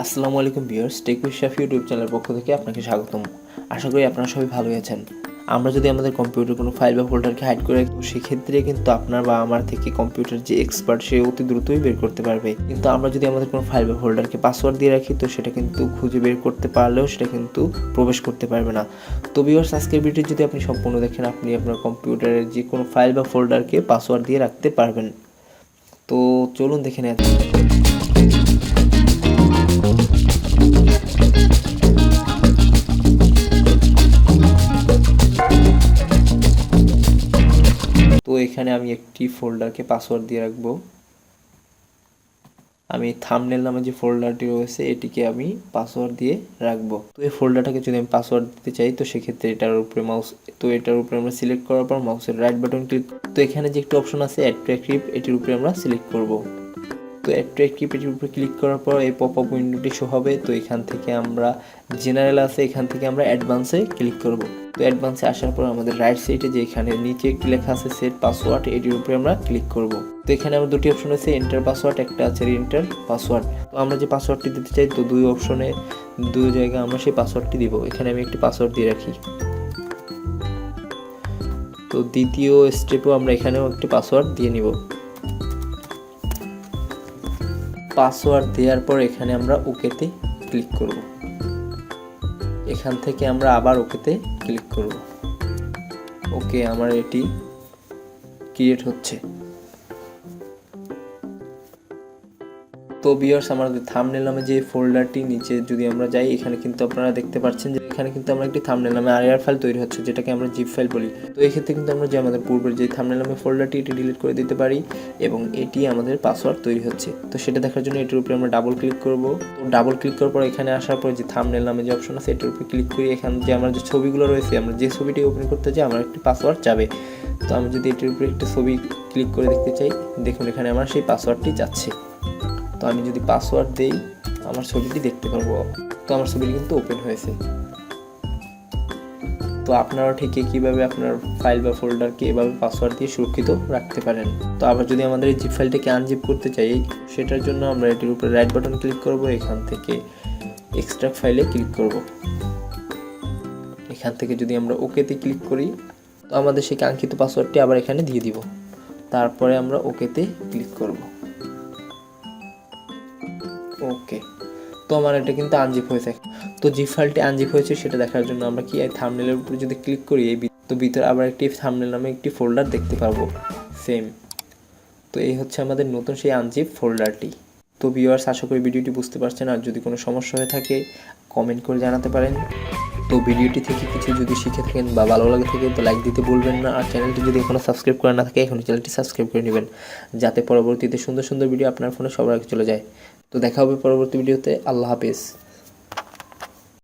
আসসালামু আলাইকুম viewers, tech with Shafi YouTube চ্যানেলের পক্ষ থেকে আপনাকে স্বাগতম। আশা করি আপনারা সবাই ভালোই আছেন। আমরা যদি আমাদের কম্পিউটার কোনো ফাইল বা ফোল্ডারকে হাইড করে রাখি, সেক্ষেত্রে কিন্তু আপনার বা আমার থেকে কম্পিউটার যে এক্সপার্ট সে অতি দ্রুতই বের করতে পারবে। কিন্তু আমরা যদি আমাদের কোনো ফাইল বা ফোল্ডারকে পাসওয়ার্ড দিয়ে রাখি, তো সেটা কিন্তু খুঁজে বের করতে পারলেও সেটা কিন্তু প্রবেশ করতে পারবে না। তো ভিউয়ার্স, আজকের ভিডিও যদি আপনি সম্পূর্ণ দেখেন, আপনি আপনার কম্পিউটারের যে কোনো ফাইল বা ফোল্ডারকে পাসওয়ার্ড দিয়ে রাখতে পারবেন। তো চলুন দেখে নেওয়া যাক। তো এখানে আমি একটি ফোল্ডারকে পাসওয়ার্ড দিয়ে রাখবো। আমি থাম্বনেল নামে যে ফোল্ডারটি রয়েছে এটিকে আমি পাসওয়ার্ড দিয়ে রাখবো। তো এই ফোল্ডারটাকে যদি আমি পাসওয়ার্ড দিতে চাই, তো সেক্ষেত্রে এটার উপরে আমরা সিলেক্ট করার পর মাউসের রাইট বাটন ক্লিক, তো এখানে যে একটি অপশন আছে অ্যাড টু অ্যাক্টিভ, এটির উপরে আমরা সিলেক্ট করব। তো অ্যাড টু অ্যাক্টিভ এটির উপরে ক্লিক করার পর এই পপ আপ উইন্ডোটি শো হবে। তো এখান থেকে আমরা জেনারেল আছে, এখান থেকে আমরা অ্যাডভান্সে ক্লিক করব। তো অ্যাডভান্সে আসার পর আমাদের রাইট সাইডে যে এখানে নিচে একটি লেখা আছে সেট পাসওয়ার্ড, এটির উপরে আমরা ক্লিক করব। তো এখানে আমরা দুটি অপশন আছে, এন্টার পাসওয়ার্ড, একটা আছে রিএন্টার পাসওয়ার্ড। তো আমরা যে পাসওয়ার্ডটি দিতে চাই, তো দুই অপশনে দুই জায়গায় আমরা সেই পাসওয়ার্ডটি দিব। এখানে আমি একটি পাসওয়ার্ড দিয়ে রাখি। তো দ্বিতীয় স্টেপও আমরা এখানেও একটি পাসওয়ার্ড দিয়ে নিব। পাসওয়ার্ড দেওয়ার পর এখানে আমরা ওকেতে ক্লিক করব। এখান থেকে আমরা আবার ওকেতে ক্লিক করব। ওকে, আমার এটি ক্রিয়েট হচ্ছে। তো ভিউয়ার্স, আমাদের থাম্বনেল নামে যে ফোল্ডারটি নিচে যদি আমরা যাই, এখানে কিন্তু আপনারা দেখতে পাচ্ছেন যে এখানে কিন্তু আমরা একটি থাম্বনেল নামে আরআর ফাইল তৈরি হচ্ছে, যেটাকে আমরা জিপ ফাইল বলি। তো এই ক্ষেত্রে কিন্তু আমরা যে আমাদের পূর্বের যে থাম্বনেল নামে ফোল্ডারটি এটি ডিলিট করে দিতে পারি এবং এটি আমাদের পাসওয়ার্ড তৈরি হচ্ছে। তো সেটা দেখার জন্য এটির উপরে আমরা ডাবল ক্লিক করব। তো ডাবল ক্লিক করার পর এখানে আসার পর যে থাম্বনেল নামে যে অপশন আছে এটির উপরে ক্লিক করি। এখানে যে আমরা যে ছবিগুলো রয়েছে, আমরা যে ছবিটি ওপেন করতে চাই, আমার একটি পাসওয়ার্ড চাবে। তো আমি যদি এটির উপরে একটি ছবি ক্লিক করে দেখতে চাই, দেখুন এখানে আমার সেই পাসওয়ার্ডটি যাচ্ছে। তো আমি যদি পাসওয়ার্ড দেই, আমার ছবিটি দেখতে পারবো। তো আমার ছবিটি কিন্তু ওপেন হয়েছে। তো আপনারাও ঠিক কীভাবে আপনার ফাইল বা ফোল্ডারকে এভাবে পাসওয়ার্ড দিয়ে সুরক্ষিত রাখতে পারেন। তো আবার যদি আমাদের এই জিপ ফাইলটাকে আনজিপ করতে চাই, সেটার জন্য আমরা এটির উপরে রাইট বাটন ক্লিক করব। এখান থেকে এক্সট্রাক্ট ফাইলে ক্লিক করব। এখান থেকে যদি আমরা ওকেতে ক্লিক করি, তো আমাদের সেই কাঙ্ক্ষিত পাসওয়ার্ডটি আবার এখানে দিয়ে দিব। তারপরে আমরা ওকেতে ক্লিক করব। ওকে, তো আমার এটা কিন্তু আনজিপ হয়েছে। তো জিপ ফাইলটি আনজিপ হয়েছে সেটা দেখার জন্য আমরা কি এই থাম্বনেলের উপরে যদি ক্লিক করি, তো ভিতরে আবার একটি থাম্বনেল নামে একটি ফোল্ডার দেখতে পারবো সেম। তো এই হচ্ছে আমাদের নতুন সেই আনজিপ ফোল্ডারটি। তো ভিউয়ার্স, আশা করি ভিডিওটি বুঝতে পারছেন। আর যদি কোনো সমস্যা হয়ে থাকে কমেন্ট করে জানাতে পারেন। তো ভিডিওটি থেকে কিছু যদি শিখে থাকেন বা ভালো লাগে থাকে, তো লাইক দিতে ভুলবেন না। আর চ্যানেলটি যদি এখনও সাবস্ক্রাইব করা না থাকে, এখনই চ্যানেলটি সাবস্ক্রাইব করে নেবেন, যাতে পরবর্তীতে সুন্দর সুন্দর ভিডিও আপনার ফোনে সবার আগে চলে যায়। তো দেখা হবে পরবর্তী ভিডিওতে। আল্লাহ হাফেজ।